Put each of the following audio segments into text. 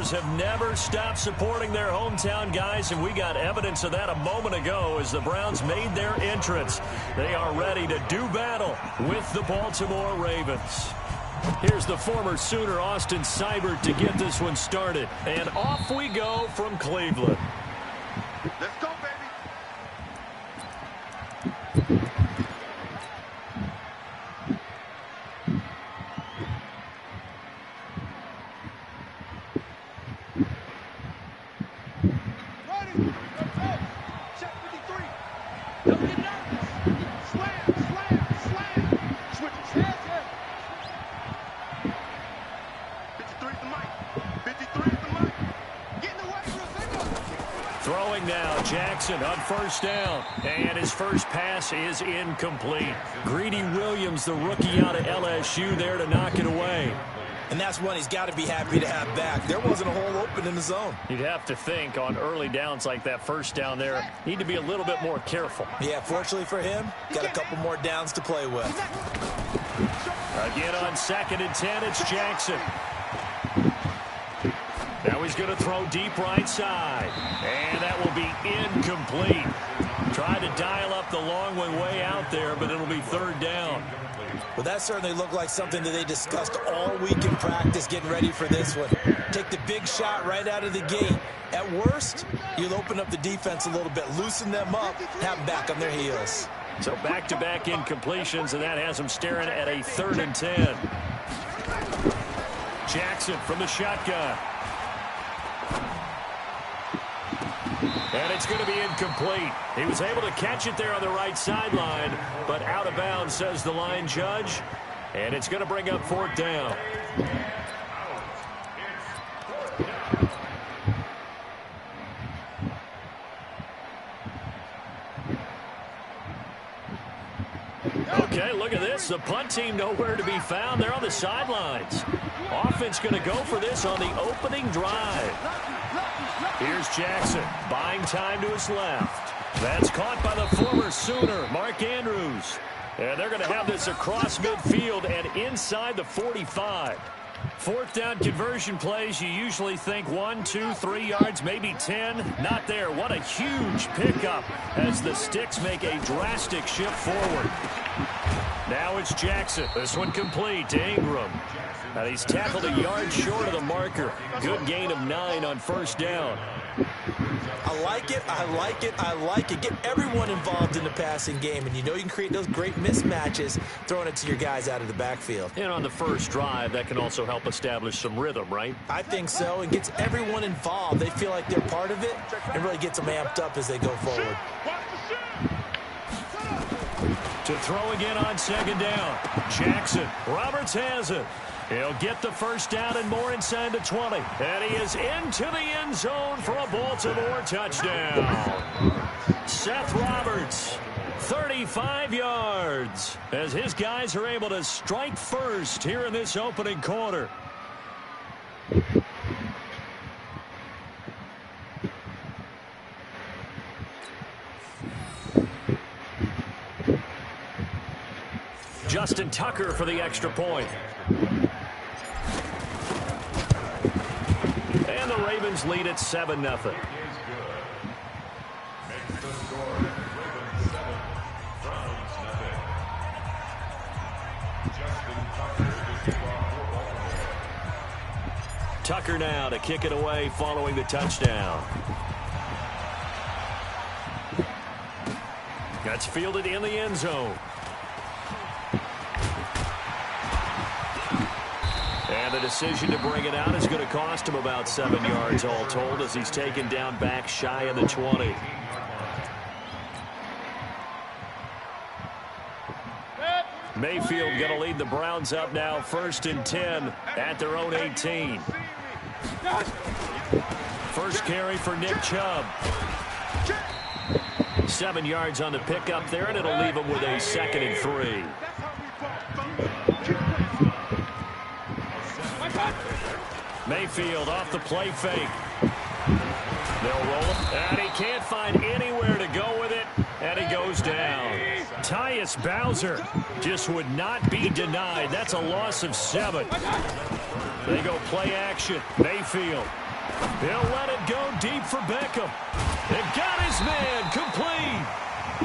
Steelers have never stopped supporting their hometown guys, and we got evidence of that a moment ago as the Browns made their entrance. They are ready to do battle with the Baltimore Ravens. Here's the former Sooner, Austin Seibert, to get this one started. And off we go from Cleveland. Let's go, baby. Throwing now, Jackson on first down, and his first pass is incomplete. Greedy Williams, the rookie out of LSU, there to knock it away. And that's one he's got to be happy to have back. There wasn't a hole open in the zone. You'd have to think on early downs like that first down there, need to be a little bit more careful. Yeah, fortunately for him, got a couple more downs to play with. Again on 2nd and 10, it's Jackson. Now he's going to throw deep right side. And that will be incomplete. Tried to dial up the long one way out there, but it'll be 3rd down. Well, that certainly looked like something that they discussed all week in practice getting ready for this one. Take the big shot right out of the gate. At worst, you'll open up the defense a little bit, loosen them up, have them back on their heels. So back-to-back incompletions, and that has them staring at a 3rd and 10. Jackson from the shotgun. And it's going to be incomplete. He was able to catch it there on the right sideline, but out of bounds, says the line judge. And it's going to bring up 4th down. Okay, look at this. The punt team nowhere to be found. They're on the sidelines. Offense going to go for this on the opening drive. Here's Jackson, buying time to his left. That's caught by the former Sooner, Mark Andrews. And they're going to have this across midfield and inside the 45. 4th down conversion plays, you usually think 1, 2, 3 yards, maybe 10. Not there. What a huge pickup as the Sticks make a drastic shift forward. Now it's Jackson. This one complete to Ingram. And he's tackled a yard short of the marker. Good gain of 9 on 1st down. I like it, I like it, I like it. Get everyone involved in the passing game, and you know you can create those great mismatches throwing it to your guys out of the backfield. And on the first drive, that can also help establish some rhythm, right? I think so, and gets everyone involved. They feel like they're part of it, and really gets them amped up as they go forward. To throw again on 2nd down. Jackson. Roberts has it. He'll get the first down and more inside the 20. And he is into the end zone for a Baltimore touchdown. Seth Roberts, 35 yards, as his guys are able to strike first here in this opening quarter. Justin Tucker for the extra point. And the Ravens lead at 7-0. Tucker now to kick it away following the touchdown. That's fielded in the end zone. And the decision to bring it out is going to cost him about 7 yards all told as he's taken down back shy of the 20. Mayfield going to lead the Browns up now 1st and 10 at their own 18. First carry for Nick Chubb. 7 yards on the pickup there, and it'll leave him with a 2nd and 3. Mayfield off the play fake. They'll roll it, and he can't find anywhere to go with it, and he goes down. Tyus Bowser just would not be denied. That's a loss of 7. They go play action. Mayfield He'll let it go deep for Beckham. It got his man complete.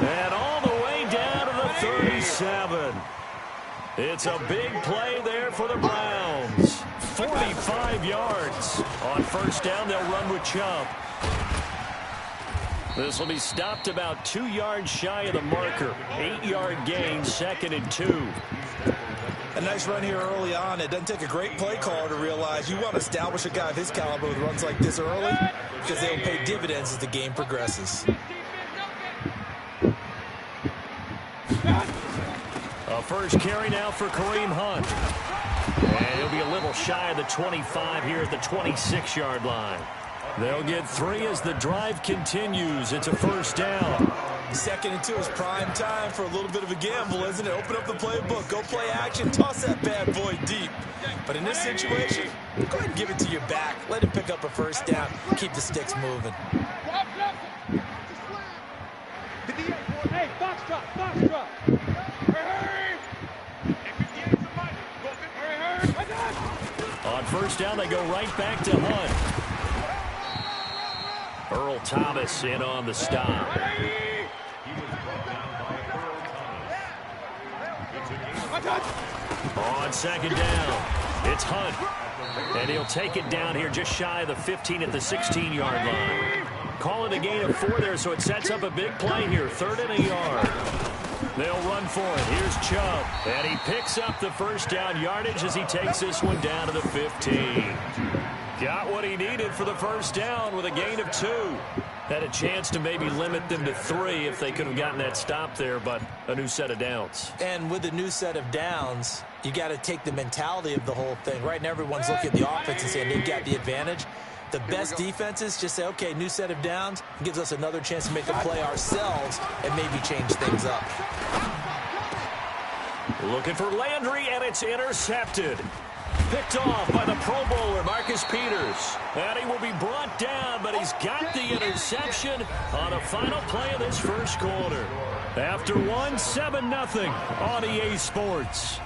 And all the way down to the 37. It's a big play there for the Browns. 45 yards. On first down, they'll run with Chubb. This will be stopped about 2 yards shy of the marker. 8-yard gain, 2nd and 2. A nice run here early on. It doesn't take a great play caller to realize you want to establish a guy of his caliber with runs like this early because they'll pay dividends as the game progresses. A first carry now for Kareem Hunt. And he'll be a little shy of the 25 here at the 26-yard line. They'll get 3 as the drive continues. It's a first down. 2nd and 2 is prime time for a little bit of a gamble, isn't it? Open up the playbook, go play action, toss that bad boy deep. But in this situation, go ahead and give it to your back. Let him pick up a first down. Keep the sticks moving. Hey, box drop. On first down, they go right back to Hunt. Earl Thomas in on the stop. On second down, it's Hunt. And he'll take it down here just shy of the 15 at the 16-yard line. Call it a gain of 4 there, so it sets up a big play here. 3rd and a yard. They'll run for it. Here's Chubb. And he picks up the first down yardage as he takes this one down to the 15. Got what he needed for the first down with a gain of 2. Had a chance to maybe limit them to 3 if they could have gotten that stop there, but a new set of downs. And with a new set of downs, you got to take the mentality of the whole thing. Right now, everyone's looking at the offense and saying they've got the advantage. The best defenses just say, okay, new set of downs. It gives us another chance to make a play ourselves and maybe change things up. Looking for Landry, and it's intercepted. Picked off by the Pro Bowler, Marcus Peters. And he will be brought down, but he's got the interception on the final play of this first quarter. After 7-0 on EA Sports.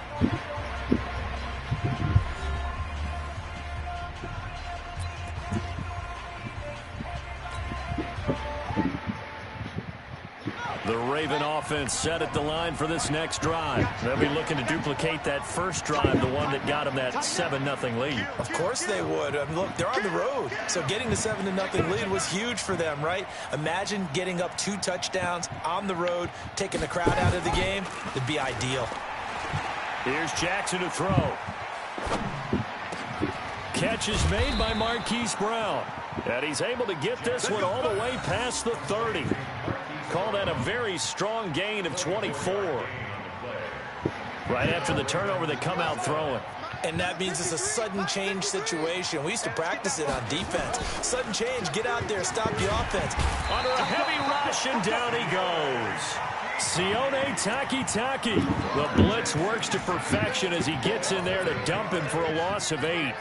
The Raven offense set at the line for this next drive. They'll be looking to duplicate that first drive, the one that got them that 7-0 lead. Of course they would. I mean, look, they're on the road. So getting the 7-0 lead was huge for them, right? Imagine getting up 2 touchdowns on the road, taking the crowd out of the game. It'd be ideal. Here's Jackson to throw. Catch is made by Marquise Brown. And he's able to get this one all the way past the 30. Call that a very strong gain of 24. Right after the turnover, they come out throwing. And that means it's a sudden change situation. We used to practice it on defense. Sudden change, get out there, stop the offense. Under a heavy rush, and down he goes. Sione Takitaki. The blitz works to perfection as he gets in there to dump him for a loss of 8.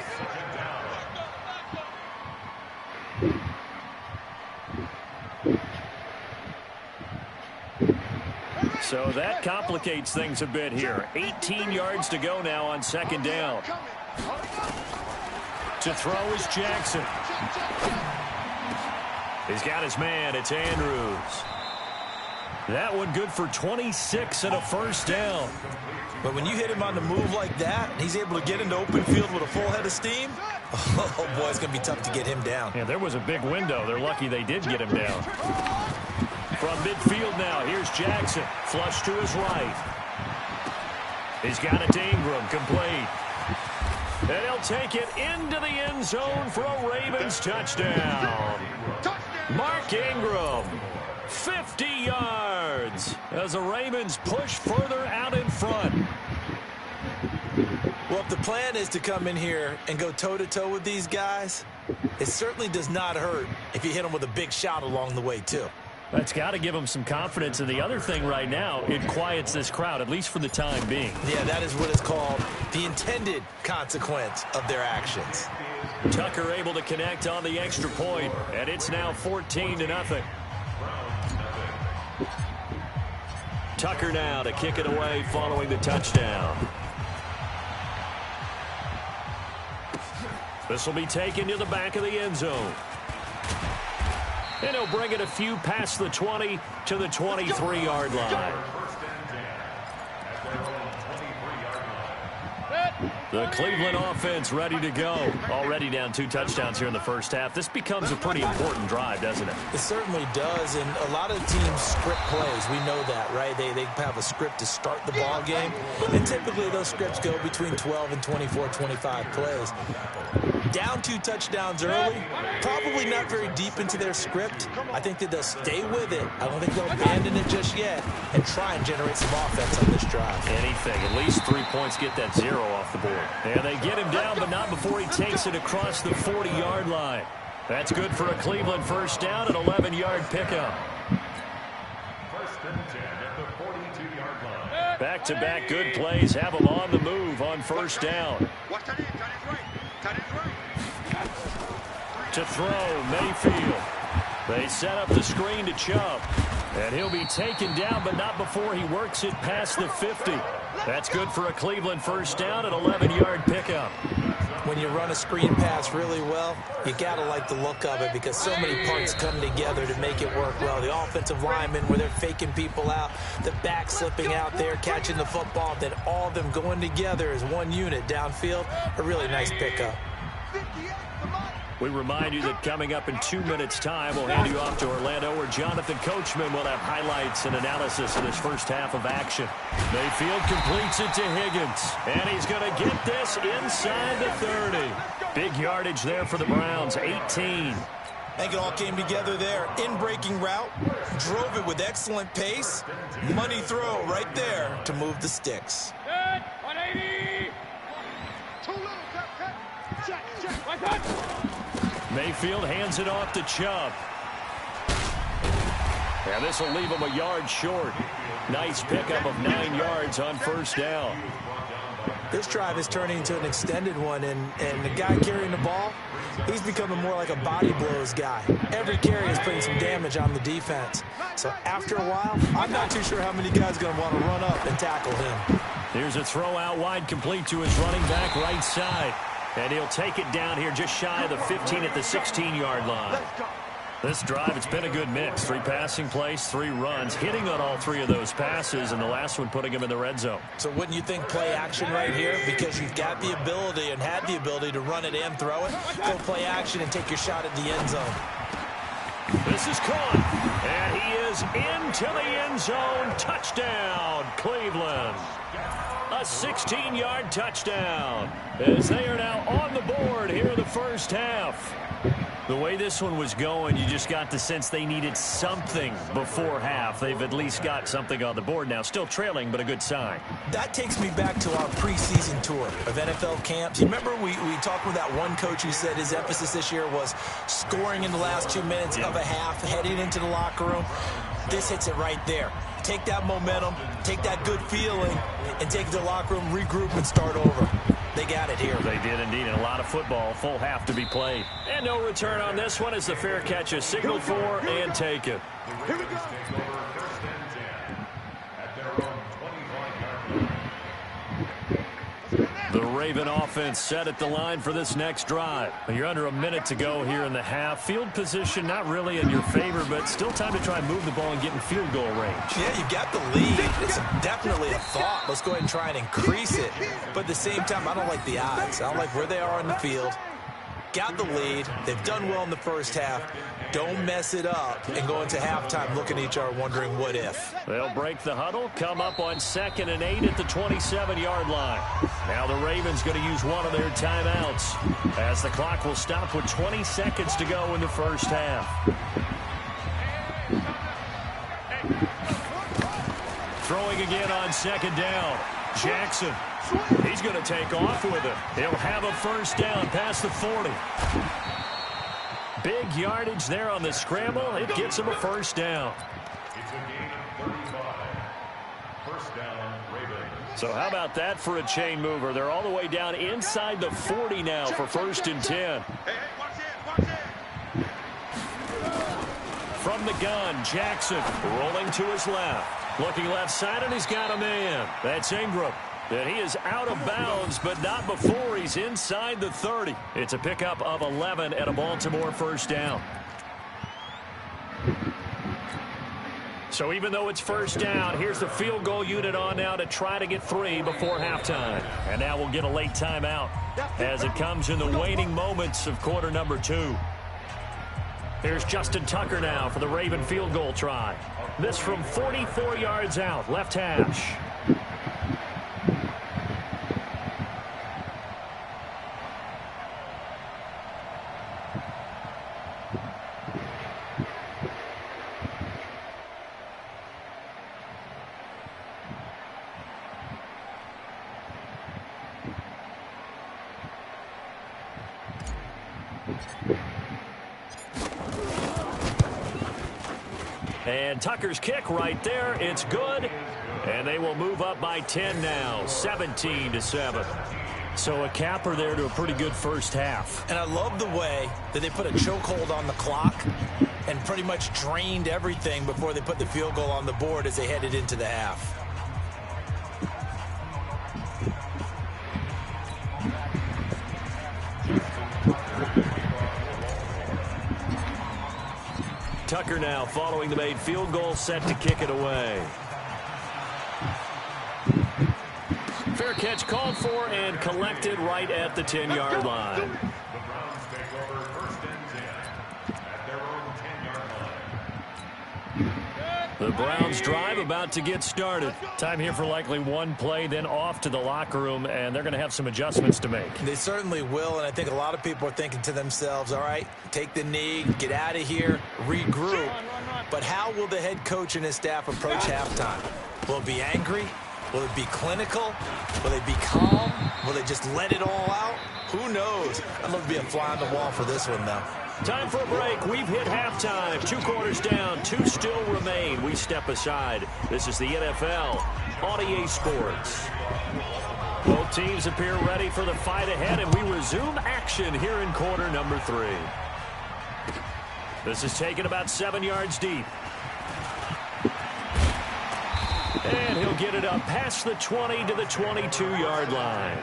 So that complicates things a bit here. 18 yards to go now on second down. To throw is Jackson. He's got his man. It's Andrews. That one good for 26 and a first down. But when you hit him on the move like that, and he's able to get into open field with a full head of steam, oh, boy, it's going to be tough to get him down. Yeah, there was a big window. They're lucky they did get him down. From midfield now, here's Jackson. Flush to his right. He's got it to Ingram, complete. And he'll take it into the end zone for a Ravens touchdown. Mark Ingram, 50 yards, as the Ravens push further out in front. Well, if the plan is to come in here and go toe-to-toe with these guys, it certainly does not hurt if you hit them with a big shot along the way, too. That's got to give them some confidence. And the other thing right now, it quiets this crowd, at least for the time being. Yeah, that is what is called the intended consequence of their actions. Tucker able to connect on the extra point, and it's now 14-0. Tucker now to kick it away following the touchdown. This will be taken to the back of the end zone. And he'll bring it a few past the 20 to the 23-yard line. The Cleveland offense ready to go. Already down 2 touchdowns here in the first half. This becomes a pretty important drive, doesn't it? It certainly does, and a lot of teams script plays. We know that, right? They have a script to start the ball game, and typically those scripts go between 12 and 24, 25 plays. Down 2 touchdowns early, probably not very deep into their script. I think that they'll stay with it. I don't think they'll abandon it just yet and try and generate some offense on this drive. Anything. At least 3 points, get that 0 off the board. And they get him down, but not before he takes it across the 40-yard line. That's good for a Cleveland first down, an 11-yard pickup. First and 10 at the 42-yard line. Back-to-back good plays have them on the move on first down. Watch that in. That is right. That is right. To throw, Mayfield. They set up the screen to Chubb. And he'll be taken down, but not before he works it past the 50. That's good for a Cleveland first down, an 11-yard pickup. When you run a screen pass really well, you got to like the look of it because so many parts come together to make it work well. The offensive linemen, where they're faking people out, the back slipping out there, catching the football, then all of them going together as one unit downfield. A really nice pickup. We remind you that coming up in 2 minutes' time, we'll hand you off to Orlando, where Jonathan Coachman will have highlights and analysis of this first half of action. Mayfield completes it to Higgins, and he's going to get this inside the 30. Big yardage there for the Browns, 18. I think it all came together there. In-breaking route, drove it with excellent pace. Money throw right there to move the sticks. 180. Too little, check. Right on. Mayfield hands it off to Chubb. And this will leave him a yard short. Nice pickup of 9 yards on first down. This drive is turning into an extended one, and the guy carrying the ball, he's becoming more like a body blows guy. Every carry is putting some damage on the defense. So after a while, I'm not too sure how many guys are going to want to run up and tackle him. Here's a throw out wide, complete to his running back right side. And he'll take it down here just shy of the 15 at the 16-yard line. This drive, it's been a good mix. 3 passing plays, 3 runs, hitting on all 3 of those passes, and the last one putting him in the red zone. So wouldn't you think play action right here? Because you've got the ability and had the ability to run it and throw it. Go play action and take your shot at the end zone. This is caught, and he is into the end zone. Touchdown, Cleveland. A 16-yard touchdown as they are now on the board here in the first half. The way this one was going, you just got the sense they needed something before half. They've at least got something on the board now. Still trailing, but a good sign. That takes me back to our preseason tour of NFL camps. You remember we talked with that one coach who said his emphasis this year was scoring in the last 2 minutes of a half, heading into the locker room. This hits it right there. Take that momentum, take that good feeling, and take it to the locker room, regroup, and start over. They got it here. They did indeed, and a lot of football, full half to be played. And no return on this one as the fair catch is signaled for and taken. Here we go. The Raven offense set at the line for this next drive. You're under a minute to go here in the half. Field position not really in your favor, but still time to try and move the ball and get in field goal range. Yeah, you got the lead. It's definitely a thought. Let's go ahead and try and increase it. But at the same time, I don't like the odds. I don't like where they are on the field. Got the lead. They've done well in the first half. Don't mess it up and go into halftime looking at each other wondering what if. They'll break the huddle, come up on 2nd and 8 at the 27-yard line. Now the Ravens going to use one of their timeouts as the clock will stop with 20 seconds to go in the first half. Throwing again on 2nd down. Jackson. He's going to take off with it. He'll have a first down past the 40. Big yardage there on the scramble. It gets him a first down. It's a gain of 35. First down, Ravens. So how about that for a chain mover? They're all the way down inside the 40 now for 1st and 10. Hey, watch it. From the gun, Jackson rolling to his left. Looking left side, and he's got a man. That's Ingram. And he is out of bounds, but not before he's inside the 30. It's a pickup of 11 and a Baltimore first down. So even though it's first down, here's the field goal unit on now to try to get 3 before halftime. And now we'll get a late timeout as it comes in the waning moments of quarter number 2. Here's Justin Tucker now for the Raven field goal try. This from 44 yards out, left hash. And Tucker's kick right there. It's good. And they will move up by 10 now, 17-7. So a capper there to a pretty good first half. And I love the way that they put a chokehold on the clock and pretty much drained everything before they put the field goal on the board as they headed into the half. Tucker now following the made field goal, set to kick it away. Fair catch called for and collected right at the 10-yard line. The Browns take over first and 10 at their own 10-yard line. The Browns drive about to get started. Time here for likely one play, then off to the locker room, and they're going to have some adjustments to make. They certainly will, and I think a lot of people are thinking to themselves, all right, take the knee, get out of here, regroup. But how will the head coach and his staff approach halftime? Will it be angry? Will it be clinical? Will they be calm? Will they just let it all out? Who knows? I'd love to be a fly on the wall for this one, though. Time for a break. We've hit halftime. 2 quarters down. 2 still remain. We step aside. This is the NFL on EA Sports. Both teams appear ready for the fight ahead, and we resume action here in quarter number 3. This is taken about 7 yards deep. And he'll get it up past the 20 to the 22-yard line.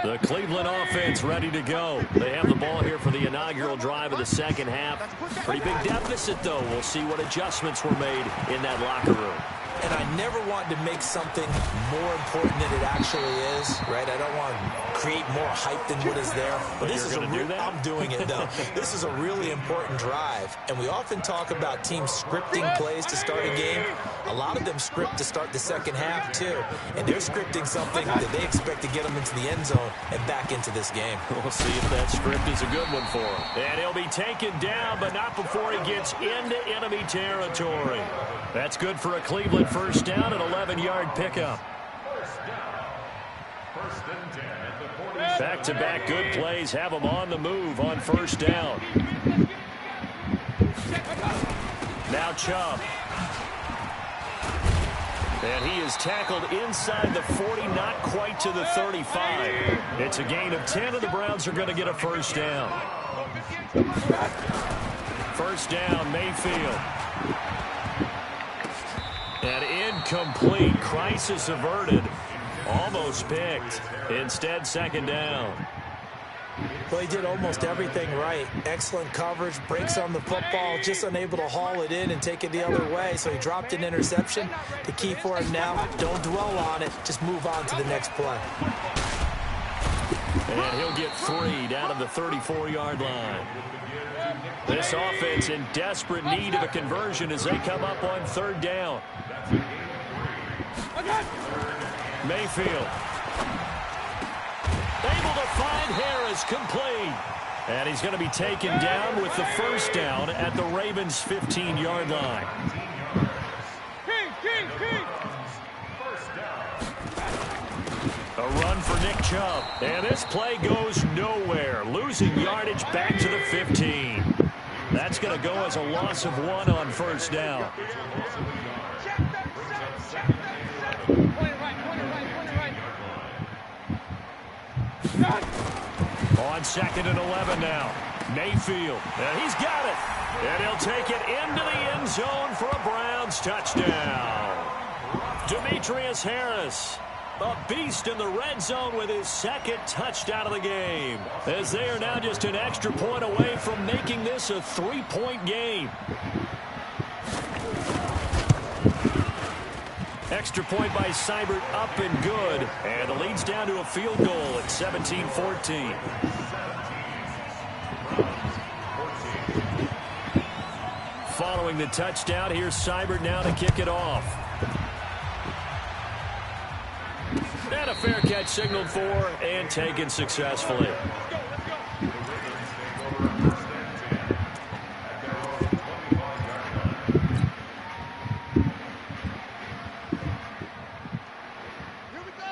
The Cleveland offense ready to go. They have the ball here for the inaugural drive of the second half. Pretty big deficit, though. We'll see what adjustments were made in that locker room. And I never want to make something more important than it actually is, right? I don't want to create more hype than what is there. But this is I'm doing it, though. This is a really important drive. And we often talk about teams scripting plays to start a game. A lot of them script to start the second half, too. And they're scripting something that they expect to get them into the end zone and back into this game. We'll see if that script is a good one for him. And he'll be taken down, but not before he gets into enemy territory. That's good for a Cleveland first down, an 11-yard pickup. First and 10 at the 40. Back-to-back good plays have him on the move on first down. Now Chubb. And he is tackled inside the 40, not quite to the 35. It's a gain of 10, and the Browns are going to get a first down. First down, Mayfield. And incomplete. Crisis averted. Almost picked. Instead, second down. Well, he did almost everything right. Excellent coverage, breaks on the football, just unable to haul it in and take it the other way. So he dropped an interception. The key for him now, don't dwell on it. Just move on to the next play. And he'll get 3 down to the 34-yard line. This offense in desperate need of a conversion as they come up on third down. Mayfield. Able to find Harris, complete. And he's going to be taken down with the first down at the Ravens' 15-yard line. A run for Nick Chubb. And this play goes nowhere. Losing yardage back to the 15. That's going to go as a loss of 1 on first down. On second and 11 now. Mayfield, and he's got it. And he'll take it into the end zone for a Browns touchdown. Demetrius Harris, a beast in the red zone with his second touchdown of the game, as they are now just an extra point away from making this a 3-point game. Extra point by Seibert, up and good. And the lead's down to a field goal at 17-14. Following the touchdown, here's Seibert now to kick it off. And a fair catch signaled for and taken successfully.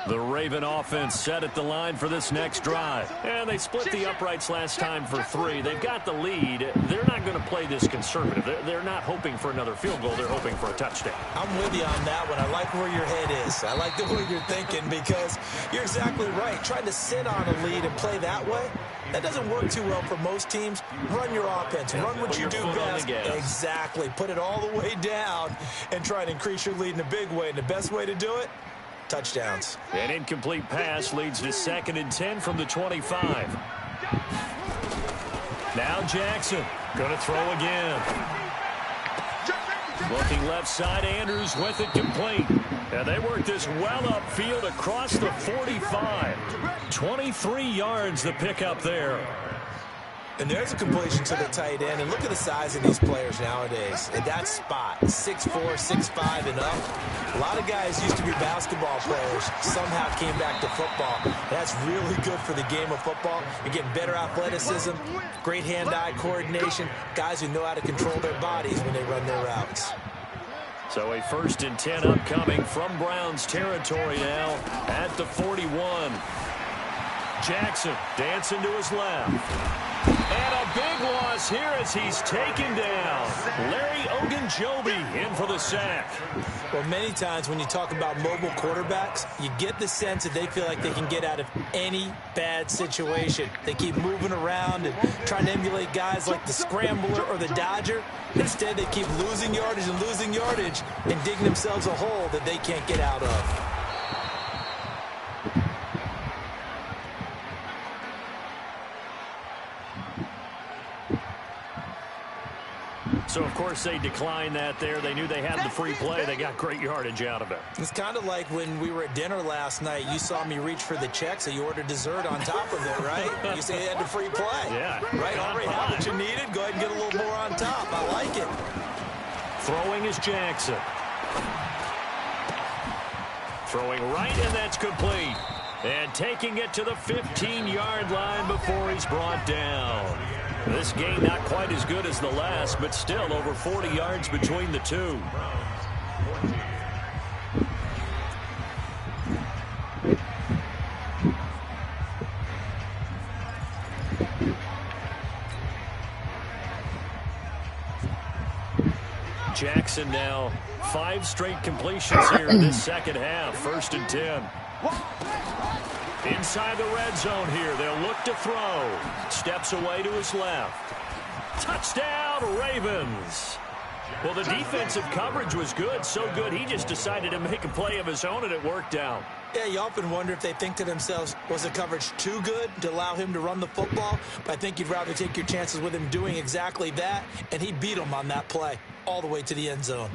The Raven offense set at the line for this next drive. And they split the uprights last time for 3. They've got the lead. They're not going to play this conservative. They're not hoping for another field goal. They're hoping for a touchdown. I'm with you on that one. I like where your head is. I like the way you're thinking because you're exactly right. Trying to sit on a lead and play that way, that doesn't work too well for most teams. Run your offense. Run what you do best. Exactly. Put it all the way down and try to increase your lead in a big way. And the best way to do it, touchdowns. An incomplete pass leads to 2nd and 10 from the 25. Now Jackson going to throw again. Looking left side, Andrews with it complete. And they work this well upfield across the 45. 23 yards the pickup there. And there's a completion to the tight end. And look at the size of these players nowadays. At that spot, 6'4", 6'5", and up. A lot of guys used to be basketball players. Somehow came back to football. That's really good for the game of football. You're getting better athleticism, great hand-eye coordination, guys who know how to control their bodies when they run their routes. So a 1st and 10 upcoming from Browns territory now at the 41. Jackson dancing to his left. And a big loss here as he's taken down. Larry Ogunjobi in for the sack. Well, many times when you talk about mobile quarterbacks, you get the sense that they feel like they can get out of any bad situation. They keep moving around and trying to emulate guys like the Scrambler or the Dodger. Instead, they keep losing yardage and digging themselves a hole that they can't get out of. So, of course, they declined that there. They knew they had the free play. They got great yardage out of it. It's kind of like when we were at dinner last night. You saw me reach for the check, so you ordered dessert on top of it, right? You say you had the free play. Yeah. Right, already had what you needed. Go ahead and get a little more on top. I like it. Throwing is Jackson. Throwing right, and that's complete. And taking it to the 15-yard line before he's brought down. This game not quite as good as the last, but still over 40 yards between the two. Jackson now 5 straight completions here in this second half. 1st and 10. Inside the red zone here. They'll look to throw. Steps away to his left. Touchdown, Ravens. Well, the defensive coverage was good. So good, he just decided to make a play of his own, and it worked out. Yeah, you often wonder if they think to themselves, was the coverage too good to allow him to run the football? But I think you'd rather take your chances with him doing exactly that, and he beat him on that play all the way to the end zone.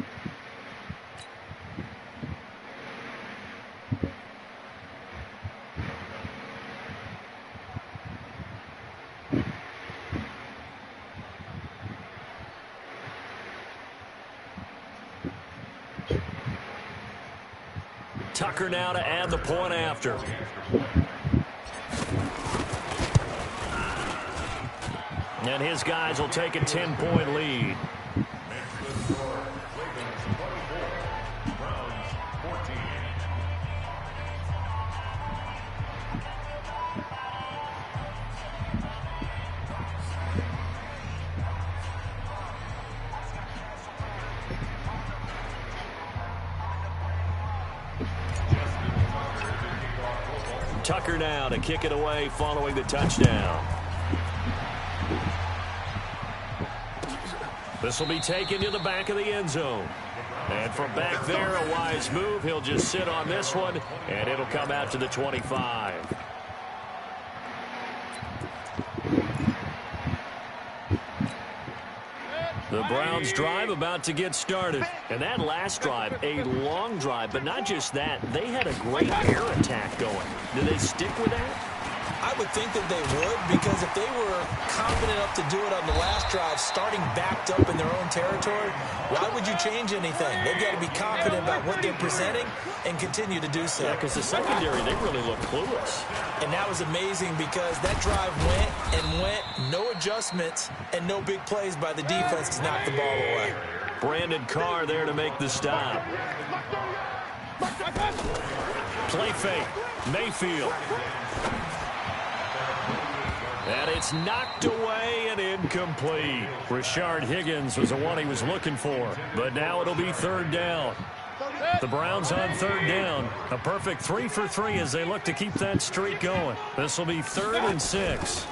Tucker now to add the point after. And his guys will take a 10-point lead. Tucker now to kick it away following the touchdown. This will be taken to the back of the end zone. And from back there, a wise move. He'll just sit on this one, and it'll come out to the 25. The Browns drive about to get started. And that last drive, a long drive, but not just that. They had a great air attack going. Do they stick with that? I would think that they would, because if they were confident enough to do it on the last drive, starting backed up in their own territory, why would you change anything? They've got to be confident about what they're presenting and continue to do so. Yeah, because the secondary, they really look clueless. And that was amazing because that drive went and went, no adjustments, and no big plays by the defense to knock the ball away. Brandon Carr there to make the stop. Play fake. Mayfield. And it's knocked away and incomplete. Rashard Higgins was the one he was looking for. But now it'll be third down. The Browns on third down. A perfect 3 for 3 as they look to keep that streak going. This will be 3rd and 6.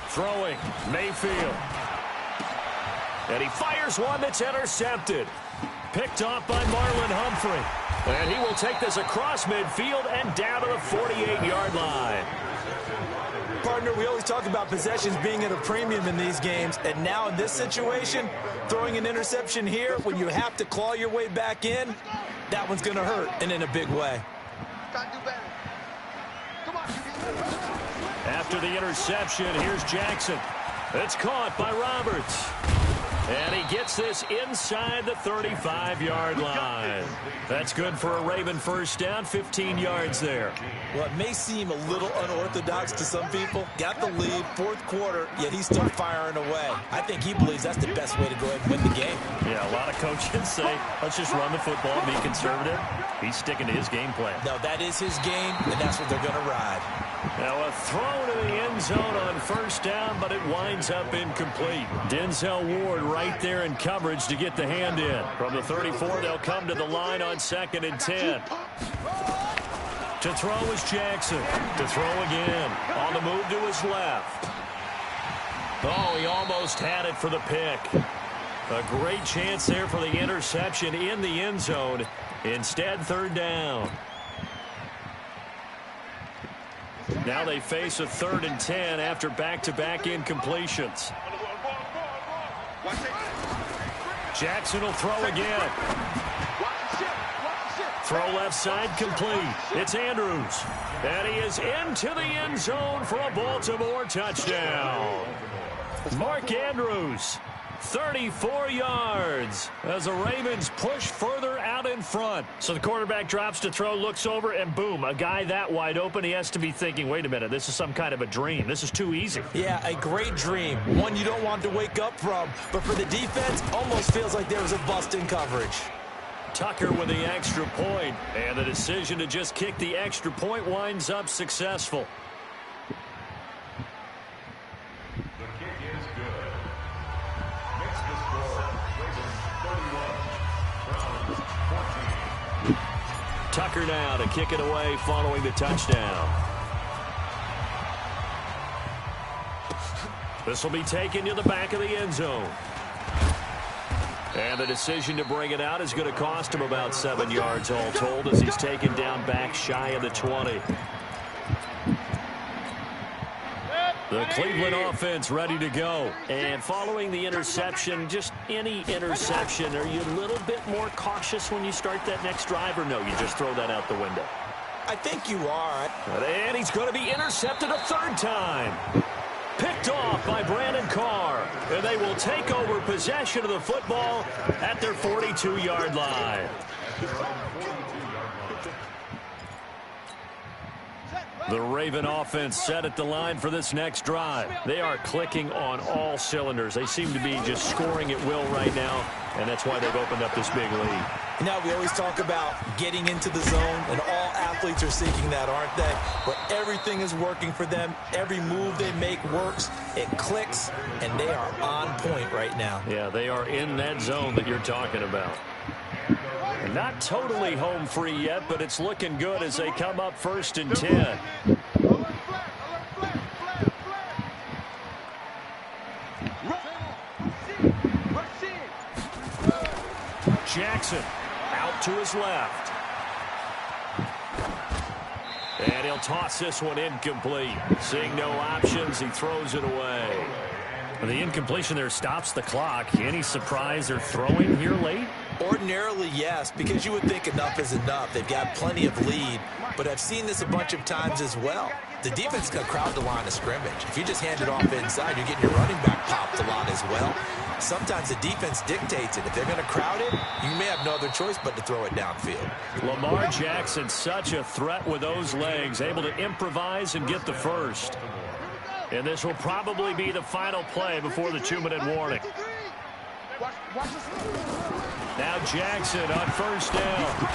Throwing. Mayfield. And he fires one that's intercepted. Picked off by Marlon Humphrey. And he will take this across midfield and down to the 48-yard line. Partner, we always talk about possessions being at a premium in these games, and now in this situation, throwing an interception here when you have to claw your way back in, that one's going to hurt, and in a big way. After the interception, here's Jackson. It's caught by Roberts. And he gets this inside the 35-yard line. That's good for a Raven first down, 15 yards there. Well, it may seem a little unorthodox to some people. Got the lead, 4th quarter, yet he's still firing away. I think he believes that's the best way to go ahead and win the game. Yeah, a lot of coaches say, let's just run the football, be conservative. He's sticking to his game plan. No, that is his game, and that's what they're going to ride. Now a throw to the end zone on first down, but it winds up incomplete. Denzel Ward right there in coverage to get the hand in. From the 34, they'll come to the line on 2nd and 10. To throw is Jackson. To throw again. On the move to his left. Oh, he almost had it for the pick. A great chance there for the interception in the end zone. Instead, 3rd down. Now they face a 3rd and 10 after back-to-back incompletions. Jackson will throw again. Throw left side complete. It's Andrews. And he is into the end zone for a Baltimore touchdown. Mark Andrews, 34 yards as the Ravens push further out in front. So the quarterback drops to throw, looks over, and boom, a guy that wide open, he has to be thinking, wait a minute, this is some kind of a dream. This is too easy. Yeah, a great dream. One you don't want to wake up from. But for the defense, almost feels like there was a bust in coverage. Tucker with the extra point, and the decision to just kick the extra point winds up successful. The kick is good. Makes the score Ravens 31, Browns 14. Tucker now to kick it away following the touchdown. This will be taken to the back of the end zone. And the decision to bring it out is going to cost him about 7 yards all told as he's taken down back shy of the 20. The Cleveland offense ready to go. And following the interception, just any interception, are you a little bit more cautious when you start that next drive, or no, you just throw that out the window? I think you are. And he's going to be intercepted a 3rd time. Picked off by Brandon Carr. And they will take over possession of the football at their 42-yard line. The Raven offense set at the line for this next drive. They are clicking on all cylinders. They seem to be just scoring at will right now, and that's why they've opened up this big lead. Now, we always talk about getting into the zone, and all athletes are seeking that, aren't they? But everything is working for them. Every move they make works. It clicks, and they are on point right now. Yeah, they are in that zone that you're talking about. Not totally home free yet, but it's looking good as they come up 1st and 10. Jackson out to his left. And he'll toss this one incomplete. Seeing no options, he throws it away. The incompletion there stops the clock. Any surprise they're throwing here late? Ordinarily, yes, because you would think enough is enough. They've got plenty of lead, but I've seen this a bunch of times as well. The defense is going to crowd the line of scrimmage. If you just hand it off inside, you're getting your running back popped a lot as well. Sometimes the defense dictates it. If they're going to crowd it, you may have no other choice but to throw it downfield. Lamar Jackson, such a threat with those legs, able to improvise and get the first. And this will probably be the final play before the 2-minute warning. Now Jackson on first down.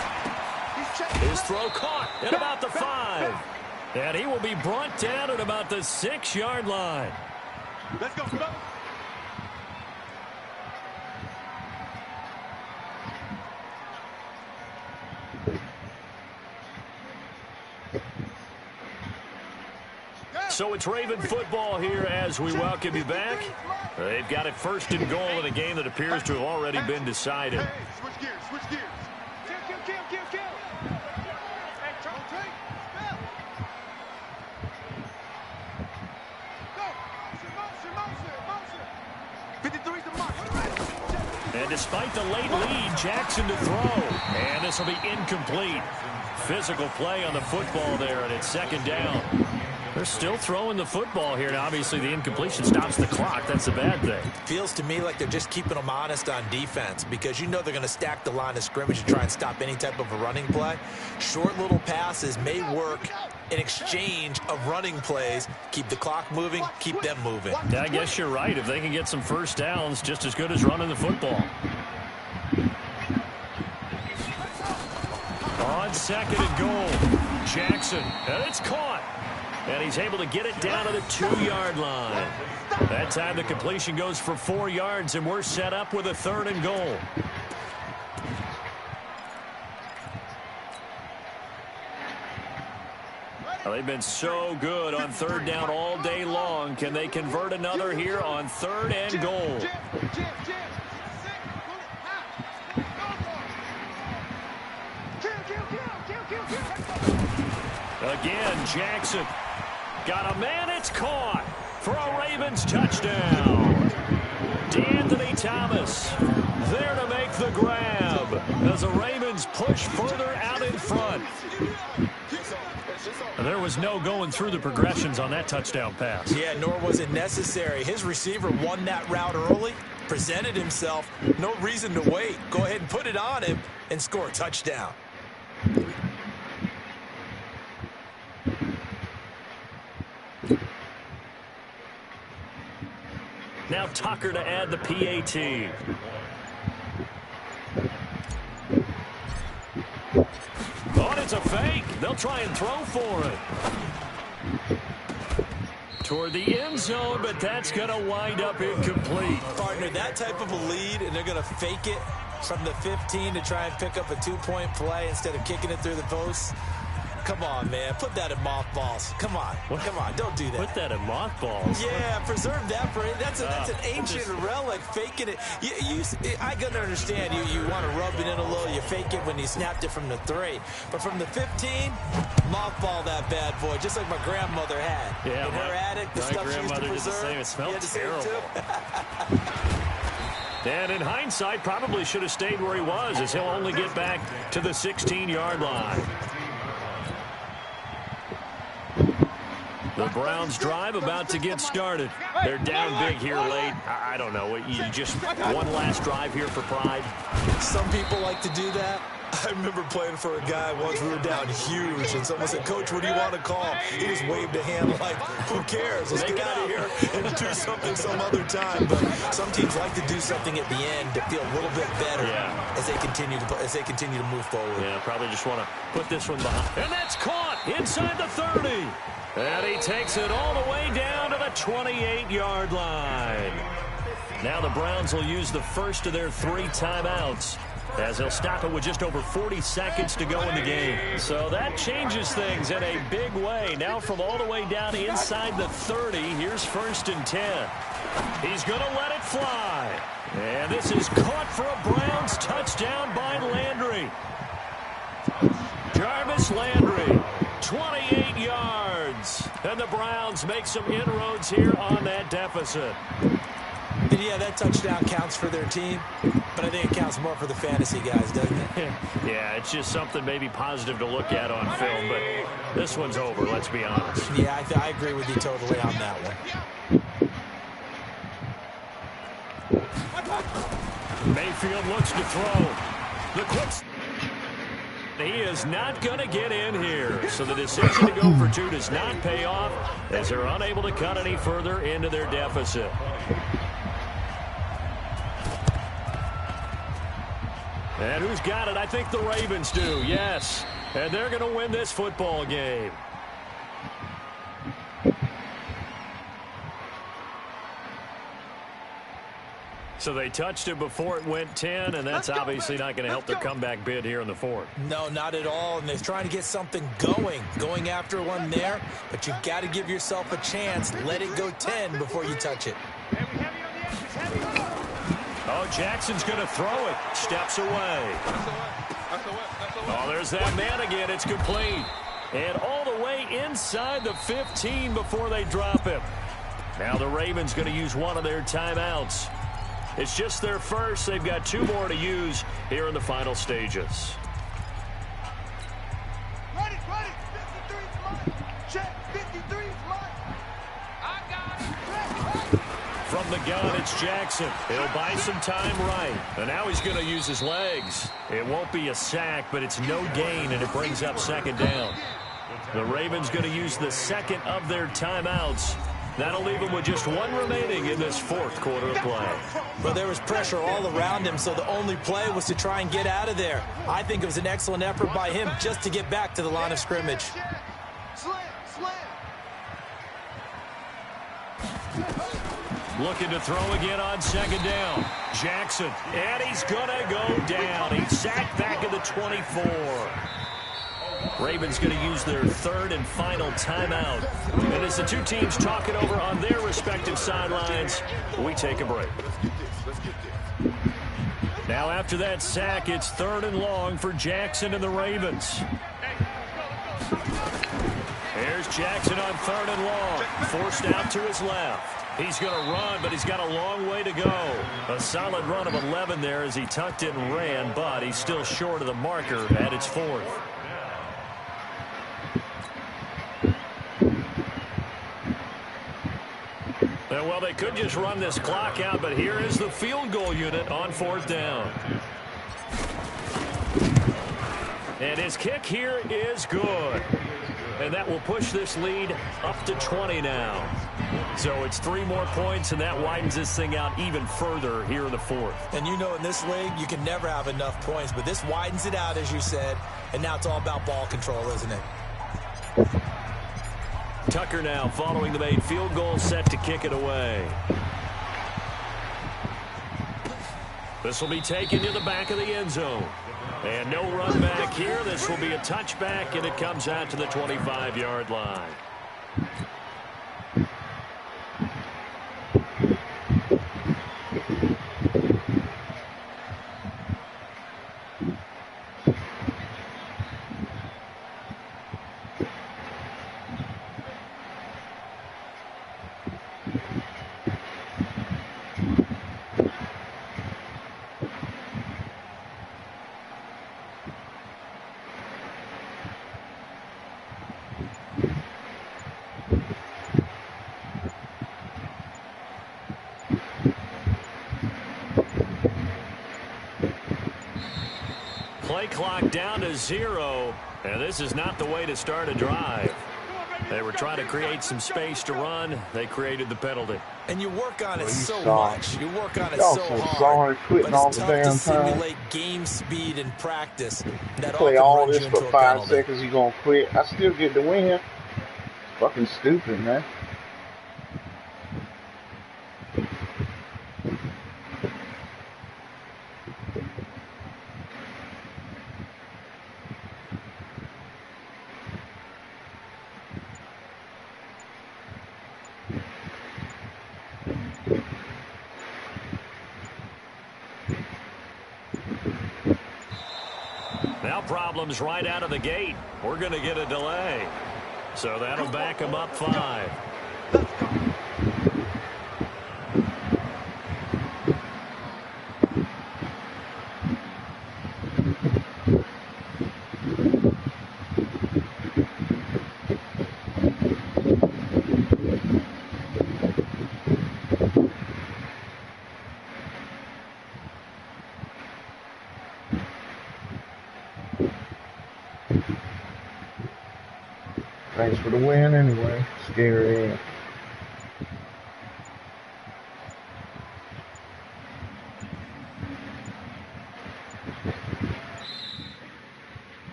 His throw caught at about the 5. And he will be brought down at about the 6-yard line. Let's go. So it's Raven football here as we welcome you back. They've got it 1st and goal in a game that appears to have already been decided. Hey, switch gears. Kill. Hey, turn, take. Go. Motion. 53's the mark. And despite the late lead, Jackson to throw. And this will be incomplete. Physical play on the football there, and it's 2nd down. They're still throwing the football here, and obviously the incompletion stops the clock. That's a bad thing. Feels to me like they're just keeping them honest on defense because you know they're going to stack the line of scrimmage and try and stop any type of a running play. Short little passes may work in exchange of running plays. Keep the clock moving, keep them moving. Yeah, I guess you're right. If they can get some first downs, just as good as running the football. On 2nd and goal, Jackson, and it's caught. And he's able to get it down to the 2-yard line. That time the completion goes for 4 yards, and we're set up with a 3rd and goal. Well, they've been so good on 3rd down all day long. Can they convert another here on 3rd and goal? Again, Jackson. Got a man, it's caught for a Ravens touchdown. D'Anthony Thomas there to make the grab as the Ravens push further out in front. There was no going through the progressions on that touchdown pass. Yeah, nor was it necessary. His receiver won that route early, presented himself, no reason to wait. Go ahead and put it on him and score a touchdown. Now Tucker to add the PAT. Oh, and it's a fake. They'll try and throw for it. Toward the end zone, but that's going to wind up incomplete. Partner, that type of a lead, and they're going to fake it from the 15 to try and pick up a 2-point play instead of kicking it through the post. Come on, man. Put that in mothballs. Come on. Come on. Don't do that. Put that in mothballs? Yeah, preserve that for it. That's an ancient relic, faking it. I can understand you want to rub it in a little. You fake it when you snapped it from the 3. But from the 15, mothball that bad boy, just like my grandmother had. Yeah, in her attic, the stuff she used to preserve. Did the same. It smelled terrible. And in hindsight, probably should have stayed where he was, as he'll only get back to the 16-yard line. The Browns drive about to get started. They're down big here late. I don't know. You just one last drive here for pride. Some people like to do that. I remember playing for a guy once. We were down huge, and someone said, "Coach, what do you want to call?" He just waved a hand like, "Who cares? Let's get out of here and do something some other time." But some teams like to do something at the end to feel a little bit better as they continue to move forward. Yeah, probably just want to put this one behind. And that's caught inside the 30. And he takes it all the way down to the 28-yard line. Now the Browns will use the first of their 3 timeouts, as they'll stop it with just over 40 seconds to go in the game. So that changes things in a big way. Now from all the way down inside the 30, here's 1st and 10. He's going to let it fly. And this is caught for a Browns touchdown by Landry. Jarvis Landry, 28 yards. And the Browns make some inroads here on that deficit. And yeah, that touchdown counts for their team, but I think it counts more for the fantasy guys, doesn't it? Yeah, it's just something maybe positive to look at on film, but this one's over, let's be honest. Yeah, I agree with you totally on that one. Mayfield looks to throw. The quick... He is not going to get in here. So the decision to go for two does not pay off as they're unable to cut any further into their deficit. And who's got it? I think the Ravens do, yes. And they're going to win this football game. So they touched it before it went 10, and that's obviously not going to help their comeback bid here in the fourth. No, not at all, and they're trying to get something going after one there, but you've got to give yourself a chance. Let it go 10 before you touch it. Oh, Jackson's going to throw it. Steps away. Oh, there's that man again. It's complete. And all the way inside the 15 before they drop him. Now the Ravens going to use one of their timeouts. It's just their first. They've got two more to use here in the final stages. Ready. 53 is mine. Check. 53 is mine. I got it. From the gun, it's Jackson. He'll buy some time right. And now he's going to use his legs. It won't be a sack, but it's no gain, and it brings up second down. The Ravens going to use the second of their timeouts. That'll leave him with just one remaining in this fourth quarter of play. Well, there was pressure all around him, so the only play was to try and get out of there. I think it was an excellent effort by him just to get back to the line of scrimmage. Looking to throw again on second down. Jackson, and he's going to go down. He's sacked back at the 24. Ravens going to use their third and final timeout. And as the two teams talk it over on their respective sidelines, we take a break. Now after that sack, it's third and long for Jackson and the Ravens. Here's Jackson on third and long. Forced out to his left. He's going to run, but he's got a long way to go. A solid run of 11 there as he tucked it and ran, but he's still short of the marker at its fourth. Well, they could just run this clock out, but here is the field goal unit on fourth down. And his kick here is good. And that will push this lead up to 20 now. So it's 3 more points, and that widens this thing out even further here in the fourth. And you know in this league, you can never have enough points, but this widens it out, as you said, and now it's all about ball control, isn't it? Tucker now following the made field goal, set to kick it away. This will be taken to the back of the end zone. And no run back here. This will be a touchback, and it comes out to the 25-yard line. Play clock down to 0, and this is not the way to start a drive. They were trying to create some space to run. They created the penalty. And you work on it so much. You work on it so hard. But it's tough to simulate game speed in practice. That play all this for 5 seconds, you're going to quit. I still get the win. Fucking stupid, man. problems right out of the gate. We're going to get a delay. So that'll back them up 5. Let's go. Thanks for the win anyway. Scary.